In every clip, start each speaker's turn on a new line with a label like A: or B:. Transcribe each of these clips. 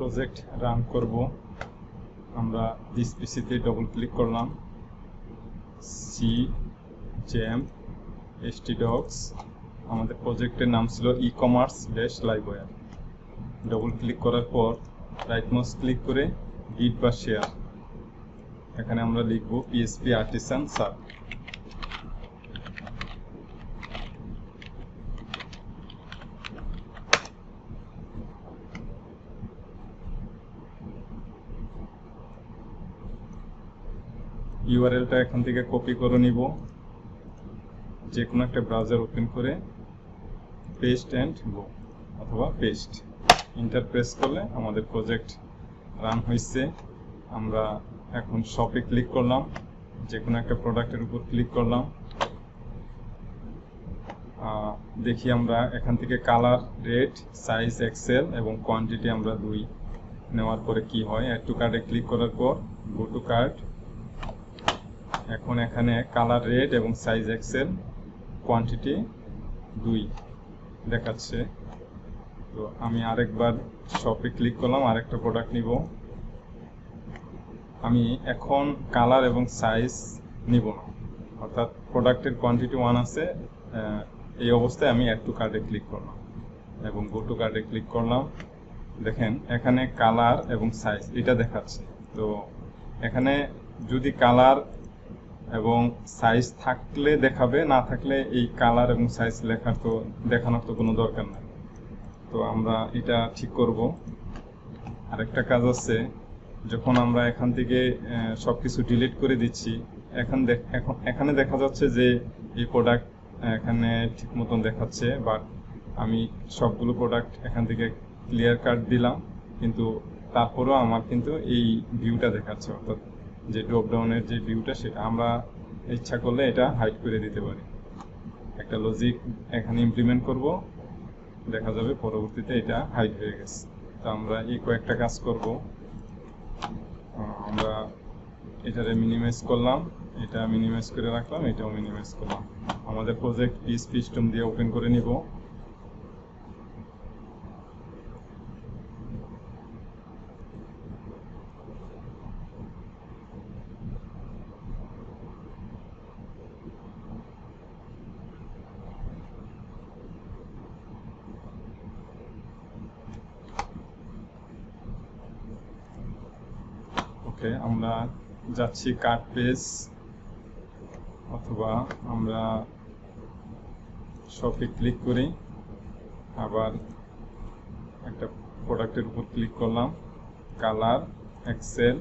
A: Project run করব। আমরা this পিসিতে ডবল ক্লিক করলাম, সি জ্যাম্প htdocs, আমাদের প্রজেক্টের নাম ছিল e-commerce-liveware। ডবল ক্লিক করার পর রাইট মাউস ক্লিক করে গিট বা শেয়ার, এখানে আমরা লিখব PHP Artisan Sub। ইউআরএলটা এখান থেকে কপি করে নিব, যে কোনো একটা ব্রাউজার ওপেন করে পেস্ট অ্যান্ড গো, অথবা পেস্ট, এন্টার প্রেস করলে আমাদের প্রজেক্ট রান হয়েছে। আমরা এখন শপে ক্লিক করলাম, যে কোনো একটা প্রোডাক্টের উপর ক্লিক করলাম। দেখি আমরা এখান থেকে কালার, রেড, সাইজ, এক্সেল এবং কোয়ান্টিটি আমরা 2 নেওয়ার পরে কি হয়। অ্যাড টু কার্টে ক্লিক করার পর গো টু কার্ট। এখন এখানে কালার রেড এবং সাইজ এক্সেল, কোয়ান্টিটি 2 দেখাচ্ছে। তো আমি আরেকবার শপে ক্লিক করলাম, আরেকটা প্রোডাক্ট নিব। আমি এখন কালার এবং সাইজ নিব না, অর্থাৎ প্রোডাক্টের কোয়ান্টিটি 1 আছে, এই অবস্থায় আমি অ্যাড টু কার্টে ক্লিক করলাম এবং গো টু কার্টে ক্লিক করলাম। দেখেন এখানে কালার এবং সাইজ এটা দেখাচ্ছে। তো এখানে যদি কালার এবং সাইজ থাকলে দেখাবে, না থাকলে এই কালার এবং সাইজ দেখানোর তো কোনো দরকার নাই। তো আমরা এটা ঠিক করব। আরেকটা কাজ আছে, যখন আমরা এখান থেকে সবকিছু ডিলিট করে দিচ্ছি, এখানে দেখা যাচ্ছে যে এই প্রোডাক্ট এখানে ঠিক মতন দেখাচ্ছে, বাট আমি সবগুলো প্রোডাক্ট এখান থেকে ক্লিয়ার কাট দিলাম, কিন্তু তারপরেও আমার কিন্তু এই ভিউটা দেখাচ্ছে, অর্থাৎ যে ড্রপ ডাউনের যে ভিউটা, সেটা আমরা ইচ্ছা করলে এটা হাইড করে দিতে পারি। একটা লজিক এখানে ইমপ্লিমেন্ট করব, দেখা যাবে পরবর্তীতে এটা হাইড হয়ে গেছে। তো আমরা এই কয়েকটা কাজ করব। আমরা এটারে মিনিমাইজ করলাম, এটা মিনিমাইজ করে রাখলাম, এটাও মিনিমাইজ করলাম। আমাদের প্রজেক্ট PHP স্ট্রিম দিয়ে ওপেন করে নিব। ওকে, আমরা যাচ্ছি কার্ট পেজ, অথবা আমরা শপে ক্লিক করি, আবার একটা প্রোডাক্টের উপর ক্লিক করলাম, কালার, এক্সেল,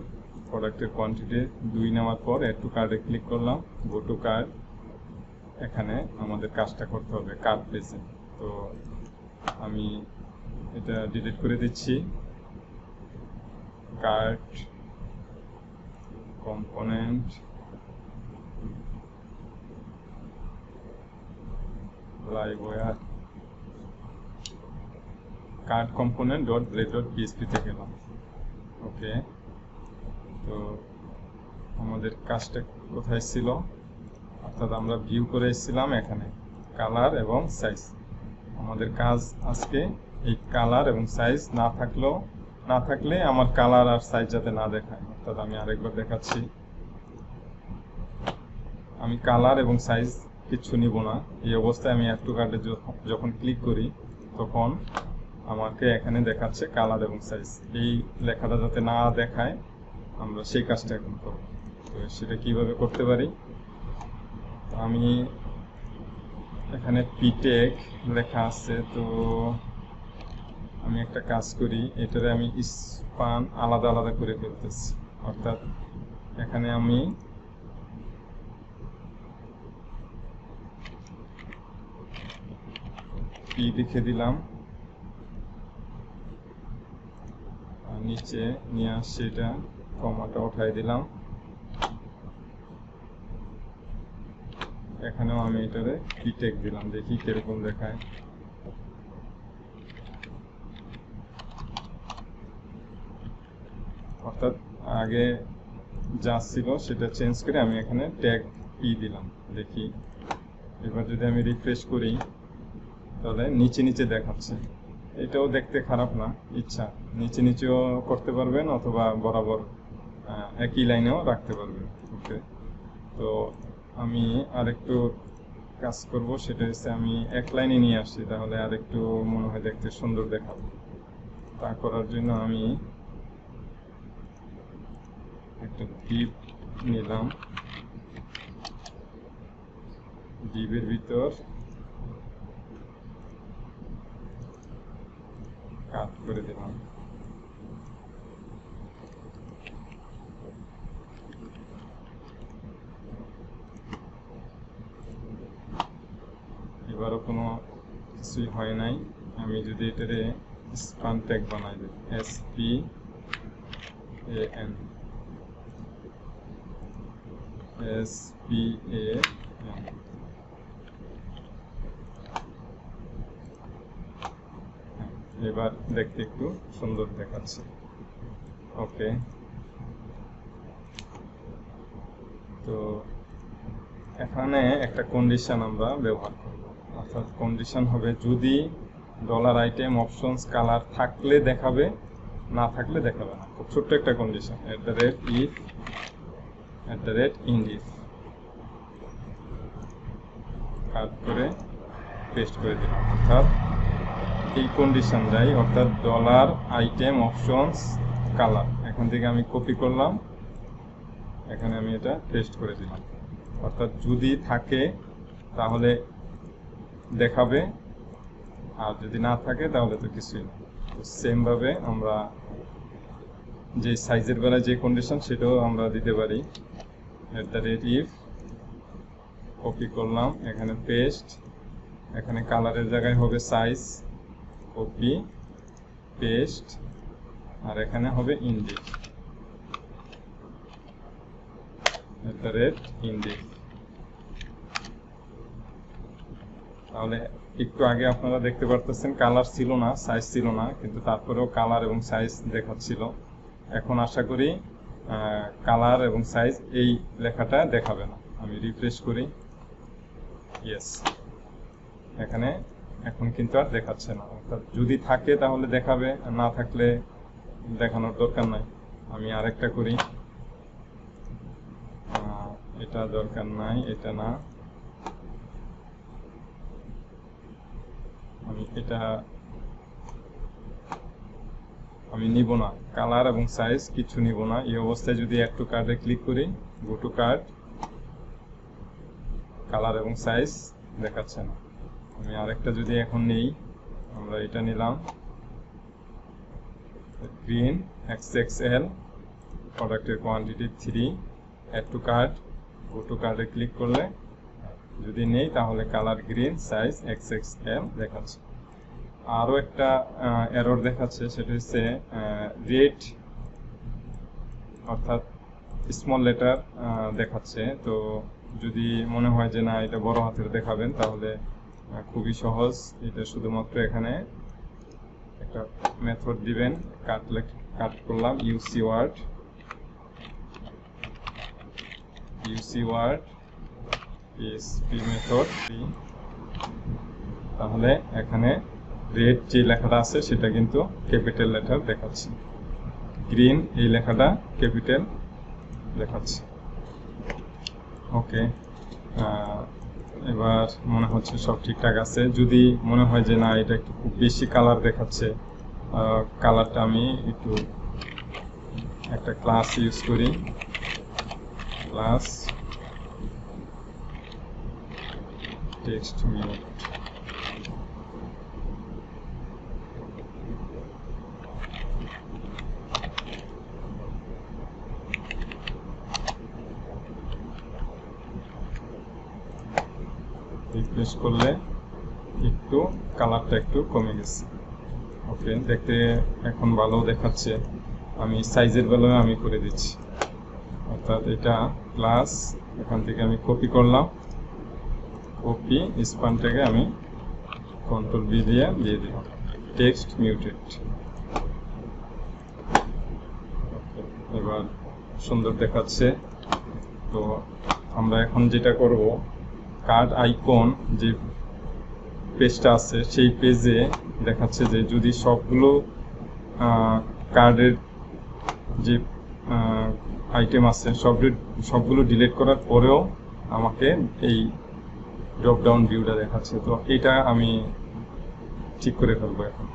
A: প্রোডাক্টের কোয়ান্টিটি 2 নেওয়ার পর অ্যাড টু কার্টে ক্লিক করলাম, গো টু কার্ট। এখানে আমাদের কাজটা করতে হবে কার্ট পেজে। তো আমি এটা ডিলিট করে দিচ্ছি। Cart component livewire, cart component dot blade dot PSP তে গেলাম। ওকে, তো আমাদের কাজটা কোথায় ছিল, অর্থাৎ আমরা ভিউ করে এসেছিলাম এখানে কালার এবং সাইজ। আমাদের কাজ আজকে এই কালার এবং সাইজ না থাকলে আমার কালার আর সাইজ যাতে না দেখায়, অর্থাৎ আমি আরেকবার দেখাচ্ছি। আমি কালার এবং সাইজ কিছু নিব না, এই অবস্থায় আমি অ্যাড টু কার্টে যখন ক্লিক করি তখন আমাকে এখানে দেখাচ্ছে কালার এবং সাইজ। এই লেখাটা যাতে না দেখায় আমরা সেই কাজটা এখন করব। তো সেটা কিভাবে করতে পারি, আমি এখানে পিটেক লেখা আছে, তো আমি একটা কাজ করি, এটারে আমি স্পান আলাদা আলাদা করে ফেলতেছি। অর্থাৎ এখানে আমি পি লিখে দিলাম, আর নিচে নিয়ে আসছি, এটা কমাটা উঠাই দিলাম। এখানেও আমি এটারে পিটেক দিলাম, দেখি কিরকম দেখায়। অর্থাৎ আগে যা ছিল সেটা চেঞ্জ করে আমি এখানে ট্যাগ পি দিলাম, দেখি। এবার যদি আমি রিফ্রেশ করি তাহলে নিচে নিচে দেখাচ্ছে। এটাও দেখতে খারাপ না, ইচ্ছা নিচে নিচেও করতে পারবেন অথবা বরাবর একই লাইনেও রাখতে পারবেন। ওকে, তো আমি আরেকটু কাজ করব, সেটা হচ্ছে আমি এক লাইনে নিয়ে আসছি, তাহলে আরেকটু মনে হয় দেখতে সুন্দর দেখাবে। তা করার জন্য আমি একটা ডিপ নিলাম, ডিপের ভিতর কাট করে দিলাম। এবারও কোনো কিছুই হয় নাই। আমি যদি এটারে স্পান ট্যাগ বানাই দিই, SPAN, এবার দেখতে একটু সুন্দর দেখাচ্ছে। ওকে, তো এখানে একটা কন্ডিশন আমরা ব্যবহার করব, অর্থাৎ কন্ডিশন হবে যদি $আইটেম অপশনস কালার থাকলে দেখাবে, না থাকলে দেখাবে না। খুব ছোট্ট একটা কন্ডিশন, @if @indif কাট করে পেস্ট করে দিলাম। অর্থাৎ এই কন্ডিশনটাই, অর্থাৎ $আইটেম অপশনস কালার, এখান থেকে আমি কপি করলাম, এখানে আমি এটা পেস্ট করে দিলাম। অর্থাৎ যদি থাকে তাহলে দেখাবে, আর যদি না থাকে তাহলে তো কিছুই না। সেম ভাবে আমরা যে সাইজের বেলায় যে কন্ডিশন সেটাও আমরা দিতে পারি। @if কপি করলাম, এখানে পেস্ট, এখানে কালারের জায়গায় হবে সাইজ, কপি পেস্ট, আর এখানে হবে ইন্ডিফ, @indif। তাহলে একটু আগে আপনারা দেখতে পারতেছেন কালার ছিল না, সাইজ ছিল না, কিন্তু তারপরেও কালার এবং সাইজ দেখাচ্ছিল। এখন আশা করি কালার এবং সাইজ এই লেখাটা দেখাবে না। আমি রিফ্রেশ করি, ইয়েস, এখানে এখন কিন্তু আর দেখাচ্ছে না। অর্থাৎ যদি থাকে তাহলে দেখাবে, আর না থাকলে দেখানোর দরকার নাই। আমি আরেকটা করি, এটা দরকার নাই, এটা না, আমি নিব না, কালার এবং সাইজ কিছু নিব না। এই অবস্থায় যদি অ্যাড টু কার্টে ক্লিক করি, গো টু কার্ট, কালার এবং সাইজ দেখাচ্ছে না। আমি আরেকটা যদি এখন নেই, আমরা এটা নিলাম, গ্রিন XXL, প্রোডাক্টের quantity 3, add to cart, go to কার্টে ক্লিক করলে যদি নেই তাহলে কালার গ্রিন, সাইজ XXL দেখাচ্ছে। আরও একটা এরর দেখাচ্ছে, সেটা হচ্ছে রেড, অর্থাৎ স্মল লেটার দেখাচ্ছে। তো যদি মনে হয় যে না এটা বড় হাতের দেখাবেন, তাহলে খুবই সহজ, এটা শুধুমাত্র এখানে একটা মেথড দিবেন, কাট করলাম, ইউসি ওয়ার্ড PSP মেথড, তাহলে এখানে রেড যে লেখাটা আছে সেটা কিন্তু ক্যাপিটাল লেটার দেখাচ্ছে, গ্রিন এই লেখাটা ক্যাপিটাল দেখাচ্ছে। ওকে, এবার মনে হচ্ছে সব ঠিকঠাক আছে। যদি মনে হয় যে না এটা একটু খুব বেশি কালার দেখাচ্ছে, কালারটা আমি একটু একটা ক্লাস ইউজ করি, ক্লাস টেক্সট মিউট, রিফ্রেশ করলে একটু কালারটা একটু কমে গেছে। ওকে, দেখতে এখন ভালো দেখাচ্ছে। আমি সাইজের বেলায় আমি করে দিচ্ছি, অর্থাৎ এটা প্লাস, এখান থেকে আমি কপি করলাম, কপি স্পান ট্যাগে আমি কন্ট্রোল V দিয়ে দিলাম, টেক্সট মিউটেড। এবার সুন্দর দেখাচ্ছে। তো আমরা এখন যেটা করব, কার্ড আইকন যে পেজটা আছে সেই পেজে দেখাচ্ছে যে যদি সবগুলো কার্ডের যে আইটেম আছে সবগুলো ডিলিট করার পরেও আমাকে এই ড্রপ ডাউন ভিউটা দেখাচ্ছে। তো এটা আমি ঠিক করে ফেলবো এখন।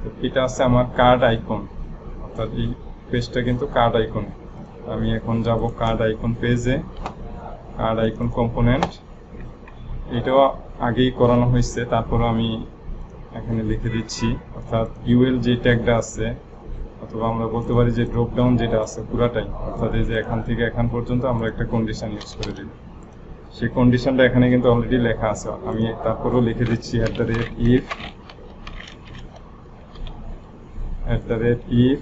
A: তো এটা আছে আমার কার্ড আইকন, অর্থাৎ এই পেজটা কিন্তু কার্ড আইকন। আমি এখন যাব কার্ড আইকন পেজে, কার্ড আইকন কম্পোনেন্ট। এটাও আগেই করানো হয়েছে, তারপরে আমি এখানে লিখে দিচ্ছি, অর্থাৎ ইউএল যে ট্যাগটা আছে, অথবা আমরা বলতে পারি যে ড্রপ ডাউন যেটা আছে পুরাটাই, অর্থাৎ এই যে এখান থেকে এখান পর্যন্ত আমরা একটা কন্ডিশন ইউজ করে দিই। সেই কন্ডিশনটা এখানে কিন্তু অলরেডি লেখা আছে। আমি তারপরেও লিখে দিচ্ছি if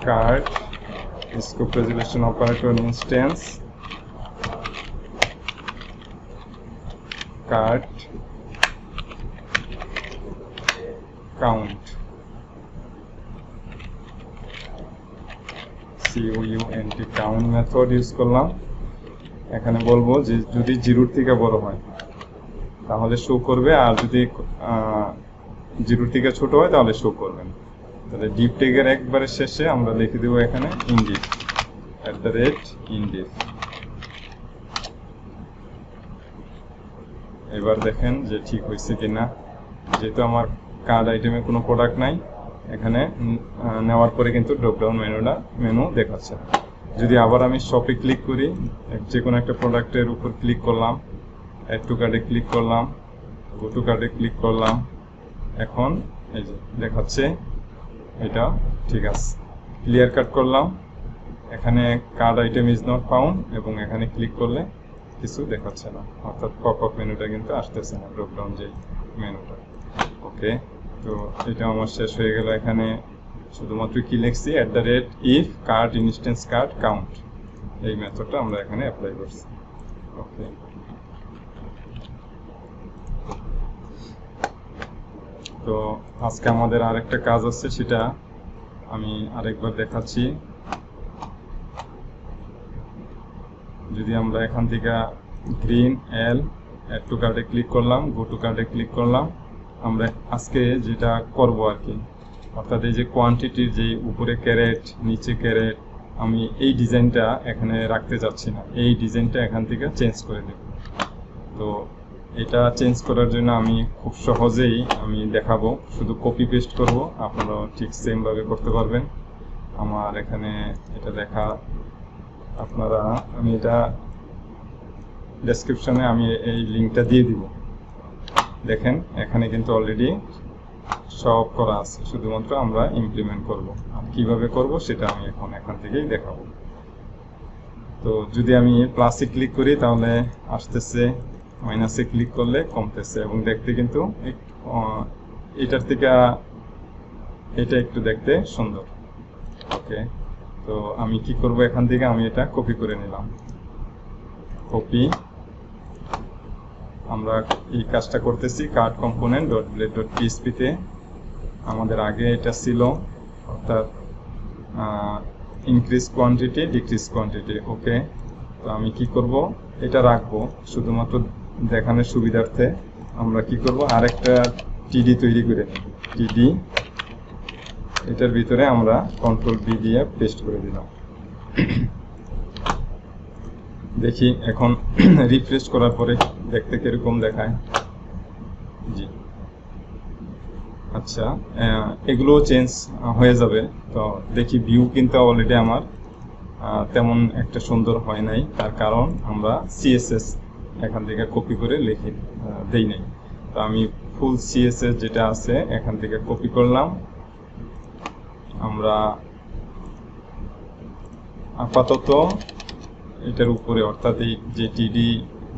A: card scope resolution operator instance card count count method use করলাম। এখানে বলবো যে যদি 0 থেকে বড় হয় তাহলে শো করবে, আর যদি 0 থেকে ছোট হয় তাহলে শো করবে না। তাহলে ডিপ ট্যাগের একবারে শেষে আমরা লিখে দেবো এখানে ইন্ডিফ @indif। এবার দেখেন যে ঠিক হয়েছে কিনা। যেহেতু আমার কার্ড আইটেমে কোনো প্রোডাক্ট নাই, এখানে নেওয়ার পরে কিন্তু ড্রপডাউন মেনু দেখাচ্ছে। যদি আবার আমি শপে ক্লিক করি, যে কোনো একটা প্রোডাক্টের উপর ক্লিক করলাম, অ্যাড টু কার্ডে ক্লিক করলাম, গো টু কার্ডে ক্লিক করলাম, এখন এই যে দেখাচ্ছে এটা ঠিক আছে। ক্লিয়ার কাট করলাম, এখানে card item is not found, এবং এখানে ক্লিক করলে কিছু দেখাচ্ছে না, অর্থাৎ পপ আপ মেনুটা কিন্তু আসতেছে না, ড্রপডাউন যে মেনুটা। ওকে, তো এটা আমার শেষ হয়ে গেল। এখানে শুধুমাত্র কি লিখছি, @if card instance card count, এই মেথডটা আমরা এখানে অ্যাপ্লাই করছি। ওকে, তো আজকে আমাদের আরেকটা কাজ আছে, সেটা আমি আরেকবার দেখাচ্ছি। যদি আমরা এখান থেকে গ্রিন এল অ্যাড টু কার্ডে ক্লিক করলাম, গো টু কার্ডে ক্লিক করলাম, আমরা আজকে যেটা করব আর কি, অর্থাৎ এই যে কোয়ান্টিটির যে উপরে ক্যারেট নিচে ক্যারেট, আমি এই ডিজাইনটা এখানে রাখতে যাচ্ছি না, এই ডিজাইনটা এখান থেকে চেঞ্জ করে দেব। তো এটা চেঞ্জ করার জন্য আমি খুব সহজেই আমি দেখাবো, শুধু কপি পেস্ট করব, আপনারাও ঠিক সেম ভাবে করতে পারবেন। আমার এখানে এটা দেখা আপনারা, আমি এটা ডেসক্রিপশনে আমি এই লিঙ্কটা দিয়ে দিব। দেখেন এখানে কিন্তু অলরেডি সব করা আছে, শুধুমাত্র আমরা ইমপ্লিমেন্ট করব। আর কিভাবে করব সেটা আমি এখন এখান থেকেই দেখাবো। তো যদি আমি প্লাসে ক্লিক করি তাহলে আসতেছে, মাইনাসে ক্লিক করলে কমতেছে, এবং দেখতে কিন্তু এটার থেকে এটা একটু দেখতে সুন্দর। ওকে, তো আমি কি করব, এখান থেকে আমি এটা কপি করে নিলাম। কপি, আমরা এই কাজটা করতেছি কার্ড কম্পোনেন্ট .blade.php তে। আমাদের আগে এটা ছিল, অর্থাৎ ইনক্রিজ কোয়ান্টিটি ডিক্রিজ কোয়ান্টিটি। ওকে, তো আমি কি করব, এটা রাখবো শুধুমাত্র দেখানোর সুবিধার্থে। আমরা কি করব, আরেকটা টিডি তৈরি করে নিই। টিডি, এটার ভিতরে আমরা কন্ট্রোল বি দিয়ে পেস্ট করে দিলাম। দেখি এখন রিফ্রেশ করার পরে দেখতে কিরকম দেখায়। জি, আচ্ছা, এগুলো চেঞ্জ হয়ে যাবে। তো দেখি ভিউ কিন্তু অলরেডি আমার তেমন একটা সুন্দর হয় নাই, তার কারণ আমরা সিএসএস এখান থেকে কপি করে লিখে দেই নাই। তো আমি ফুল সিএসএস যেটা আছে এখান থেকে কপি করলাম। আমরা আপাতত এটার উপরে, অর্থাৎ এই যে টিডি,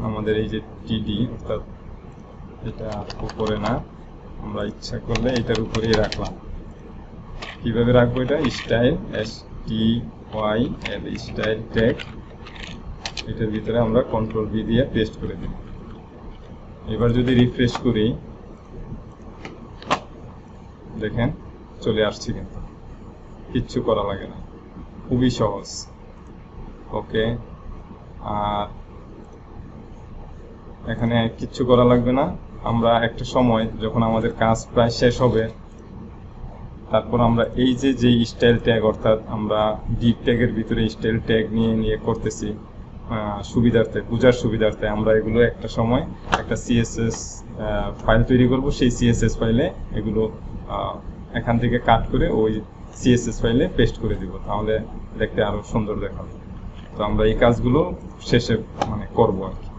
A: আমাদের এই যে টিডি, অর্থাৎ এটা উপরে না, আমরা ইচ্ছা করলে এটার উপরেই রাখলাম। কিভাবে রাখবো, এটা স্টাইল STYL স্টাইল ট্যাগ, এটার ভিতরে আমরা কন্ট্রোল বি দিয়ে পেস্ট করে দিই। এবার যদি রিফ্রেশ করি, দেখেন চলে আসছে, কিন্তু কিচ্ছু করা লাগে না, খুবই সহজ। ওকে, আর এখানে কিচ্ছু করা লাগবে না, আমরা একটা সময় যখন আমাদের কাজ প্রায় শেষ হবে, তারপর আমরা এই যে স্টাইল ট্যাগ, অর্থাৎ আমরা ডিপ ট্যাগের ভিতরে স্টাইল ট্যাগ নিয়ে করতেছি সুবিধার্থে, বোঝার সুবিধার্থে, আমরা এগুলো একটা সময় একটা সিএসএস ফাইল তৈরি করব। সেই সিএসএস ফাইলে এগুলো এখান থেকে কাট করে ওই সিএসএস ফাইলে পেস্ট করে দিব, তাহলে দেখতে আরো সুন্দর দেখাবে। তো আমরা এই কাজগুলো শেষে করব আর কি।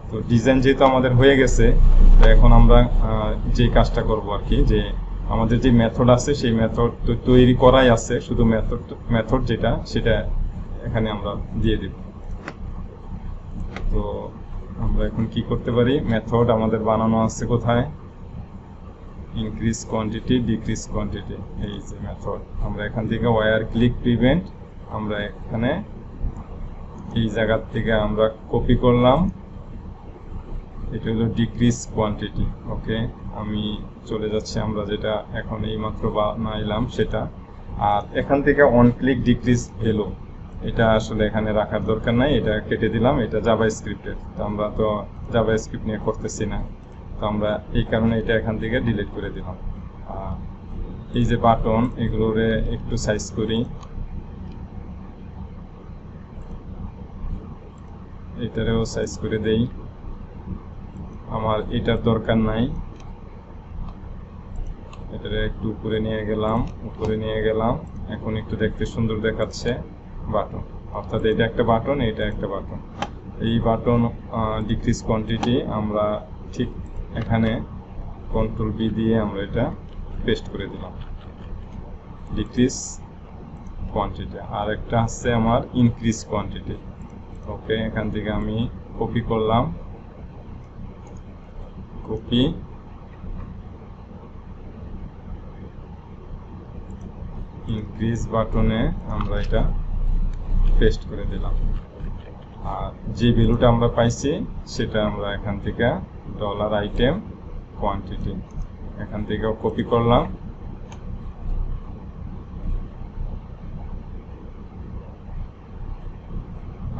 A: তো ডিজাইন যেহেতু আমাদের হয়ে গেছে, তো এখন আমরা যে কাজটা করব আর কি, যে আমাদের যে মেথড আছে সেই মেথড তো তৈরি করাই আছে, শুধু মেথড যেটা সেটা এখানে আমরা দিয়ে দিব। তো আমরা এখন কি করতে পারি, মেথড আমাদের বানানো আছে কোথায়, ইনক্রিজ কোয়ান্টিটি ডিক্রিজ কোয়ান্টিটি, এই যে মেথড। আমরা এখান থেকে ওয়্যার ক্লিক প্রিভেন্ট, আমরা এখানে এই জায়গা থেকে আমরা কপি করলাম, এটা হলো ডিক্রিজ কোয়ান্টিটি। ওকে, আমি চলে যাচ্ছি, আমরা যেটা এখন এইমাত্র বানাইলাম সেটা। আর এখান থেকে অন ক্লিক ডিক্রিজ এলো, এটা আসলে এখানে রাখার দরকার নাই, এটা কেটে দিলাম, এটা জাভা স্ক্রিপ্টের। তো আমরা তো জাভা স্ক্রিপ্ট নিয়ে করতেছি না, তো আমরা এই কারণে এটা এখান থেকে ডিলিট করে দিলাম। আর এই যে বাটন, এগুলোরে একটু সাইজ করি, এটারেও সাইজ করে দেই, আমার এটার দরকার নাই, এটারে একটু উপরে নিয়ে গেলাম, এখন একটু দেখতে সুন্দর দেখাচ্ছে বাটন, অর্থাৎ এটা একটা বাটন, এটা একটা বাটন। এই বাটন ডিক্রিজ কোয়ান্টিটি আমরা ঠিক এখানে কন্ট্রোল বি দিয়ে আমরা এটা পেস্ট করে দিলাম, ডিক্রিজ কোয়ান্টিটি। আর একটা আছে আমার ইনক্রিজ কোয়ান্টিটি। ওকে, এখান থেকে আমি কপি করলাম, কপি, ইনক্রিজ বাটনে আমরা এটা পেস্ট করে দিলাম। আর যে ভ্যালুটা আমরা পাইছি সেটা আমরা এখান থেকে ডলার আইটেম কোয়ান্টিটি, এখান থেকেও কপি করলাম,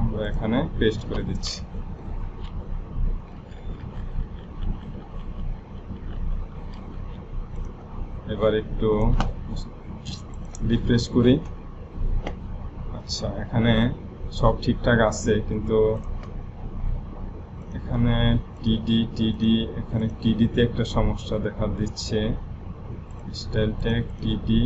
A: আমরা এখানে পেস্ট করে দিচ্ছি। এবার একটু রিফ্রেশ করি। আচ্ছা, এখানে সব ঠিকঠাক আছে, কিন্তু এখানে টিডি এখানে টিডিতে একটা সমস্যা দেখা দিচ্ছে, স্টাইল ট্যাগ টিডি,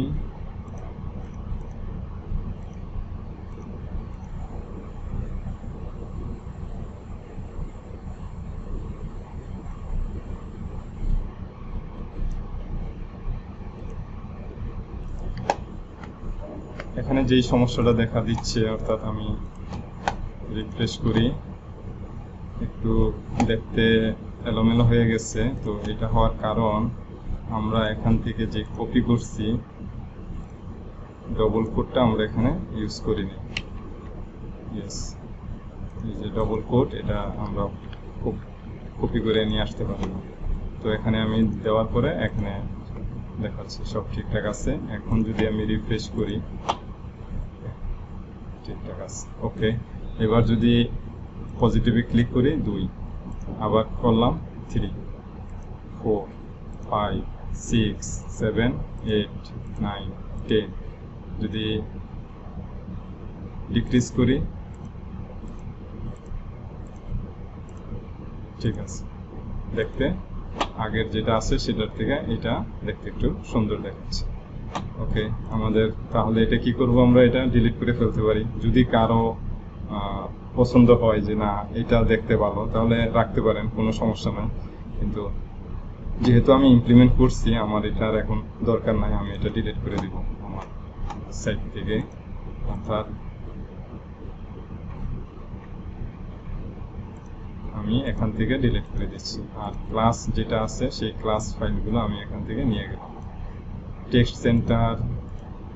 A: এখানে যেই সমস্যাটা দেখা দিচ্ছে, অর্থাৎ আমি রিফ্রেশ করি, একটু দেখতে এলোমেলো হয়ে গেছে। তো এটা হওয়ার কারণ আমরা এখান থেকে যে কপি করছি ডবল কোডটা আমরা এখানে ইউজ করিনি। ইয়েস, এই যে ডবল কোড, এটা আমরা কপি করে নিয়ে আসতে পারি না। তো এখানে আমি দেওয়ার পরে এখানে দেখাচ্ছি সব ঠিকঠাক আছে। এখন যদি আমি রিফ্রেশ করি, ঠিকঠাক আছে। ওকে, এবার যদি পজিটিভে ক্লিক করি 2, আবার করলাম 3, 4, 5, 6, 7, 8, 9, 10, যদি ডিক্রিজ করি, ঠিক আছে, দেখতে আগের যেটা আছে সেটার থেকে এটা দেখতে একটু সুন্দর দেখাচ্ছে। ওকে, আমাদের তাহলে এটা কি করব, আমরা এটা ডিলিট করে ফেলতে পারি। যদি কারো পছন্দ হয় যে না এটা দেখতে ভালো, তাহলে রাখতে পারেন, কোনো সমস্যা নাই। কিন্তু যেহেতু আমি ইমপ্লিমেন্ট করছি, আমার এটার এখন দরকার নাই, আমি এটা ডিলিট করে দিব আমার সাইট থেকে। অর্থাৎ আমি এখান থেকে ডিলিট করে দিচ্ছি। আর ক্লাস যেটা আছে সেই ক্লাস ফাইলগুলো আমি এখান থেকে নিয়ে গেলাম। টেক্সট সেন্টার,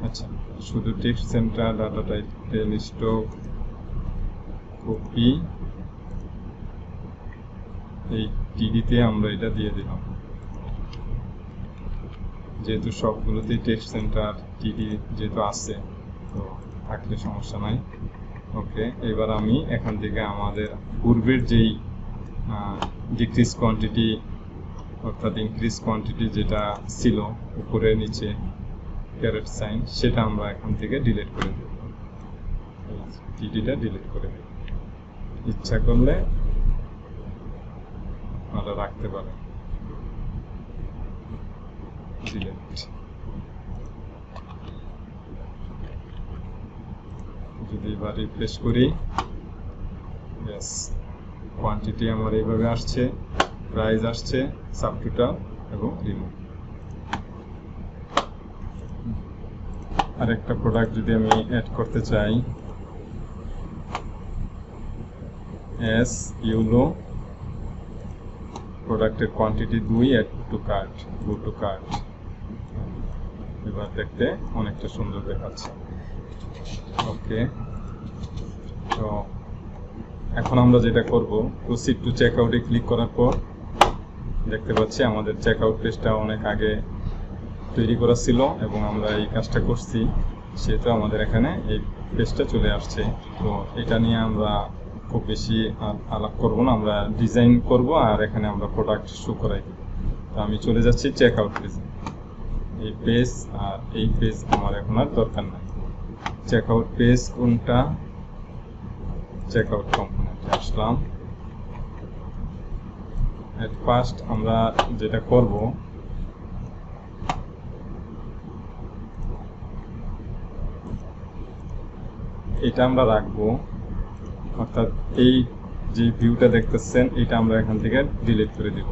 A: আচ্ছা, শুধু text centre, data title, stock, copy, এই টিডিতে আমরা এটা দিয়ে দিলাম, যেহেতু সবগুলোতেই টেক্সট সেন্টার টিডি যেহেতু আছে, তো থাকলে সমস্যা নাই। ওকে, এবার আমি এখান থেকে আমাদের পূর্বের যেই ডিক্রিজ কোয়ান্টিটি অর্থাৎ ইনক্রিজ কোয়ান্টিটি যেটা ছিল উপরে নিচে ক্যারেট সাইন, সেটা আমরা এখান থেকে ডিলিট করে দেব। টিটিটা ডিলিট করে দেব। ইচ্ছা করলে আপনারা রাখতে পারেন। ডিলিট। যদি এবার রিফ্রেশ করি, ইয়েস, কোয়ান্টিটি আমার এইভাবে আসছে, প্রাইস আসছে, সাবটোটাল এবং রিমুভ। আরেকটা প্রোডাক্ট যদি আমি অ্যাড করতে চাই, এস ইউলো প্রোডাক্টের quantity 2, add to cart, go to cart. এবার দেখতে অনেকটা সুন্দর দেখাচ্ছে। ওকে, তো এখন আমরা যেটা করব, প্রসিড টু চেক আউটে ক্লিক করার পর দেখতে পাচ্ছি আমাদের চেক আউট পেজটা অনেক আগে তৈরি করা ছিল এবং আমরা এই কাজটা করছি, সেহেতু আমাদের এখানে এই পেজটা চলে আসছে। তো এটা নিয়ে আমরা খুব বেশি আলাপ করব না, আমরা ডিজাইন করব আর এখানে আমরা প্রোডাক্ট শো করাই। তো আমি চলে যাচ্ছি চেক আউট পেজে। এই পেজ আর এই পেজ আমার এখন আর দরকার নাই। চেক আউট পেজ কোনটা? চেক আউট কম্পোনেন্টে আসলাম। এট ফার্স্ট আমরা যেটা করব, এটা আমরা রাখবো, অর্থাৎ এই যে ভিউটা দেখতেছেন এটা আমরা এখান থেকে ডিলিট করে দিব।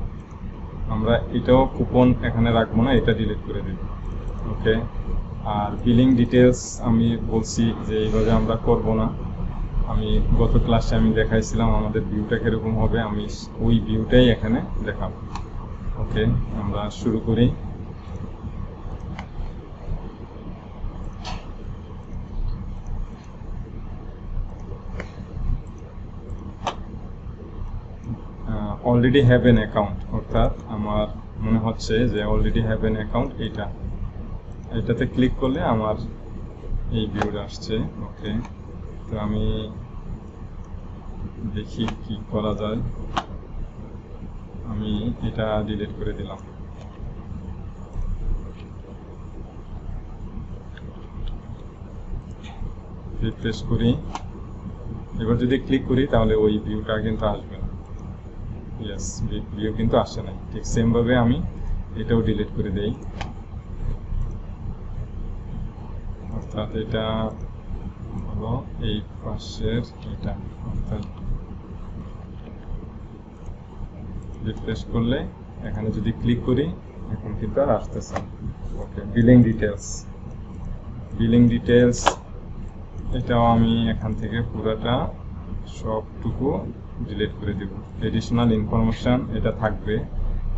A: আমরা এটাও কুপন এখানে রাখবো না, এটা ডিলিট করে দিব। ওকে, আর বিলিং ডিটেলস আমি বলছি যে এইভাবে আমরা করব না। আমি গত ক্লাসে আমি দেখাইছিলাম আমাদের ভিউটা কিরকম হবে, আমি ওই ভিউটাই এখানে দেখাবো। ওকে, আমরা শুরু করি। অলরেডি হ্যাভ এন অ্যাকাউন্ট, অর্থাৎ আমার মনে হচ্ছে যে অলরেডি হ্যাভ এন অ্যাকাউন্ট, এটাতে ক্লিক করলে আমার এই ভিউটা আসছে। ওকে, তো আমি দেখি কি করা যায়। আমি এটা ডিলিট করে দিলাম। রিফ্রেশ করি। এবার যদি ক্লিক করি তাহলে ওই ভিউটা কিন্তু আসবে না। ইয়েস, ভিউ কিন্তু আসে নাই। ঠিক সেম ভাবে আমি এটাও ডিলিট করে দেই। অর্থাৎ এটা হলো এই পাশের এটা, অর্থাৎ রিফ্রেশ করলে এখানে যদি ক্লিক করি এখন কিন্তু আর আসতেছে। ওকে, বিলিং ডিটেলস এটাও আমি এখান থেকে পুরোটা সবটুকু ডিলিট করে দেব। এডিশনাল ইনফরমেশন এটা থাকবে,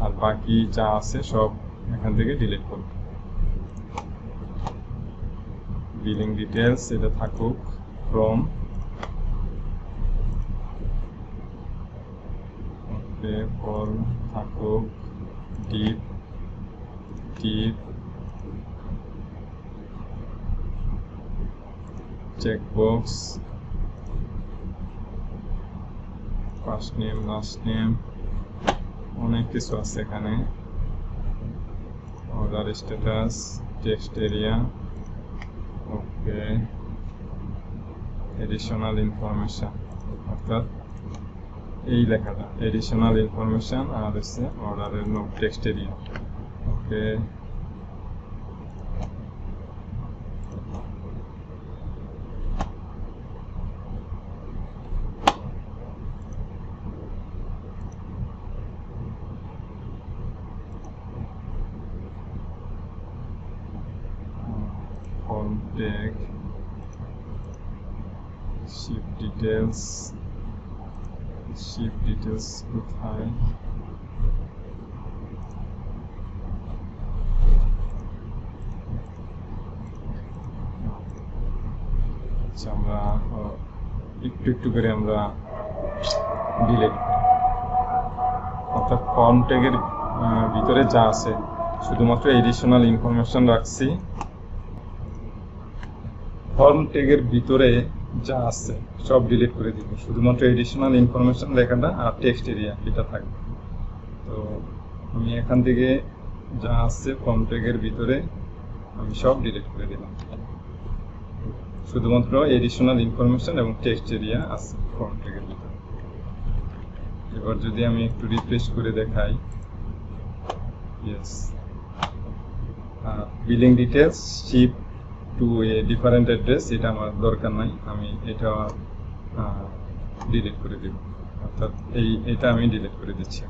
A: আর বাকি যা আছে সব এখান থেকে ডিলিট করব। বিলিং ডিটেলস এটা থাকুক, ফ্রম, ওকে, ফর্ম থাকুক, deep, checkbox, first name, last name, অনেক কিছু আছে এখানে। অর্ডার স্ট্যাটাস, টেক্সট এরিয়া, ওকে, এডিশনাল ইনফরমেশন, অর্থাৎ এই লেখাটা এডিশনাল ইনফরমেশন, আর হচ্ছে অর্ডারের নো টেক্সট এরিয়া। ওকে, form tag, ship details কোথায়? আচ্ছা, আমরা একটু করে আমরা ডিলিট, অর্থাৎ ফর্ম ট্যাগের ভিতরে যা আছে শুধুমাত্র এডিশনাল ইনফরমেশন রাখছি। ফর্ম ট্যাগের ভিতরে যা আছে সব ডিলিট করে দিব, শুধুমাত্র এডিশনাল ইনফরমেশন লেখাটা আর টেক্সট এরিয়া এটা থাকবে। তো আমি এখান থেকে যা আছে ফর্ম ট্যাগের ভিতরে আমি সব ডিলিট করে দিলাম, শুধুমাত্র এডিশনাল ইনফরমেশন এবং টেক্সট এরিয়া আছে ফর্ম ট্যাগের ভিতরে। এবার যদি আমি একটু রিফ্রেশ করে দেখাই, yes, billing details ship to a different address, এটা আমার দরকার নাই, আমি এটা ডিলিট করে দেব, অর্থাৎ এটা আমি ডিলিট করে দিচ্ছি।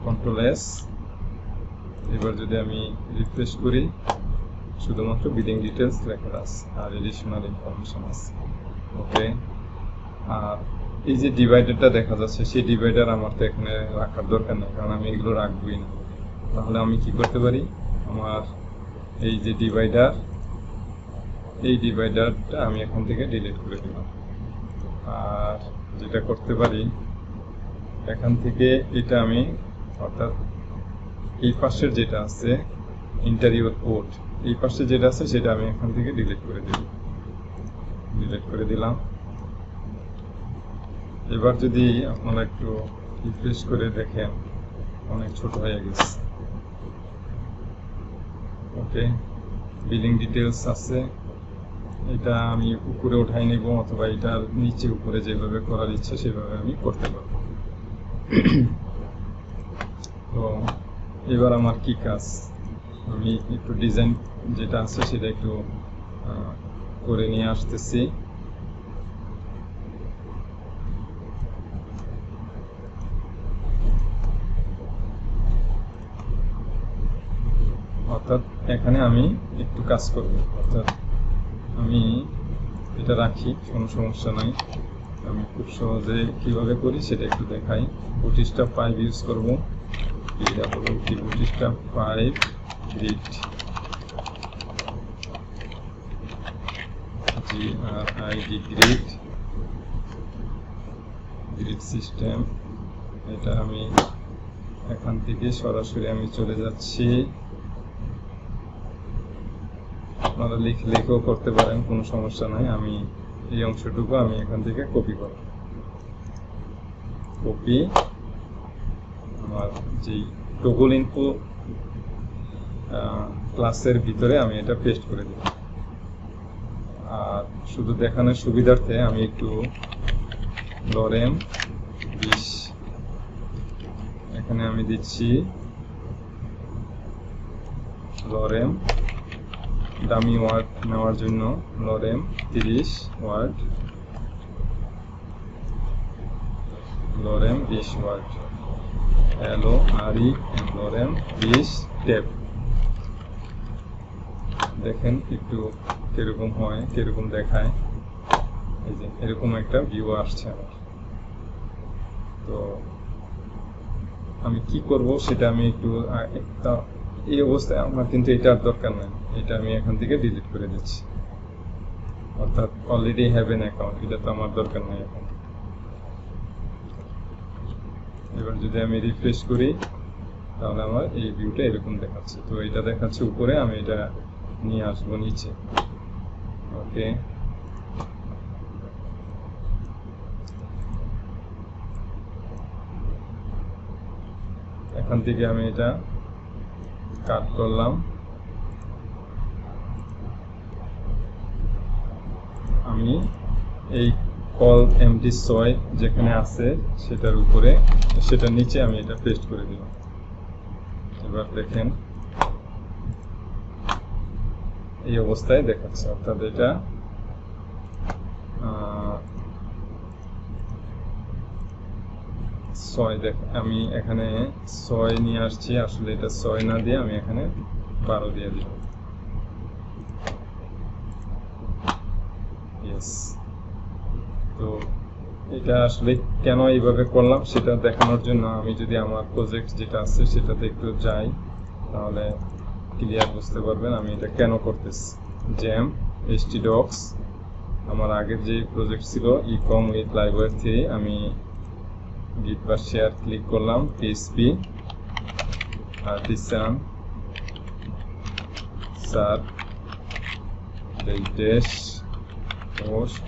A: Control S. এবার যদি আমি রিফ্রেশ করি, শুধুমাত্র বিলিং ডিটেলস লেখা আছে আর এডিশনাল ইনফরমেশন আছে। ওকে, আর এই যে ডিভাইডারটা দেখা যাচ্ছে, সেই ডিভাইডার আমার তো এখানে রাখার দরকার নেই, কারণ আমি এগুলো রাখবই না। তাহলে আমি কি করতে পারি, আমার এই যে ডিভাইডার, এই ডিভাইডারটা আমি এখান থেকে ডিলিট করে দিলাম। আর যেটা করতে পারি, এখান থেকে এটা আমি, অর্থাৎ এই পাশের যেটা আছে ইন্টারিয়র কোড, এই পাশে যেটা আছে সেটা আমি এখান থেকে ডিলিট করে দিলাম। এবার যদি আপনারা একটু রিফ্রেশ করে দেখেন, অনেক ছোট হয়ে গেছে। ওকে, বিলিং ডিটেলস আছে, এটা আমি উপরে উঠাই নেব, অথবা এটার নিচে উপরে যেভাবে করার ইচ্ছে সেভাবে আমি করতে পারবো। তো এবার আমার কি কাজ, আমি একটু ডিজাইন যেটা আছে সেটা একটু করে নিয়ে আসতেছি। অর্থাৎ এখানে আমি একটু কাজ করব, অর্থাৎ আমি এটা রাখি, কোনো সমস্যা নাই। আমি খুব সহজে কিভাবে করি সেটা একটু দেখাই। বুটস্ট্র্যাপ 5 ইউজ করব, বুটস্ট্র্যাপ 5 গ্রিড, গ্রিড সিস্টেম। এটা আমি এখান থেকে সরাসরি আমি চলে যাচ্ছি, আপনারা লিখেও করতে পারেন, কোনো সমস্যা নাই। আমি এই অংশটুকু আমি এখান থেকে কপি করব, আমার যেই টগল ইনফো ক্লাসের ভিতরে আমি এটা পেস্ট করে দেব। আর শুধু দেখানোর সুবিধার্থে আমি একটু লরেম 20 এখানে আমি দিচ্ছি, লরেম ডামি ওয়ার্ড নেওয়ার জন্য lorem 30 word, lorem 20 word, lorem 20 tab. দেখেন একটু কিরকম হয়, কিরকম দেখায়, এই যে এরকম একটা ভিউ আসছে আমার। তো আমি কি করব সেটা আমি একটু এই অবস্থায় আমার কিন্তু এটা আর দরকার নেই, এটা আমি এখান থেকে ডিলিট করে দিচ্ছি। অর্থাৎ অলরেডি হ্যাভ এন অ্যাকাউন্ট, এটা তো আমার দরকার নেই এখন। এবার যদি আমি রিফ্রেশ করি, তাহলে আমার এই ভিউটা এরকম দেখাচ্ছে। তো এটা দেখাচ্ছে উপরে, আমি এটা নিয়ে আসবো নিচে। ওকে, এখান থেকে আমি এটা কাট করলাম, আমি এই কল এমটি 6 যেখানে আছে সেটার উপরে, সেটার নিচে আমি এটা পেস্ট করে দিলাম। এবার দেখেন এই অবস্থায় দেখাচ্ছে, অর্থাৎ এটা আমি এখানে 6 নিয়ে আসছি, আসলে এটা 6 না দিয়ে আমি এখানে 12 দিয়ে দিব। তো এটা আসলে কেন এইভাবে করলাম সেটা দেখানোর জন্য আমি যদি আমার প্রজেক্ট যেটা আছে সেটাতে একটু যাই, তাহলে ক্লিয়ার বুঝতে পারবেন আমি এটা কেন করতেছি। জ্যাম htdocs আমার আগের যে প্রজেক্ট ছিল ecom with livewire 3, আমি git বা শেয়ার ক্লিক করলাম, php আর দিচ্ছিলাম স্যার dash host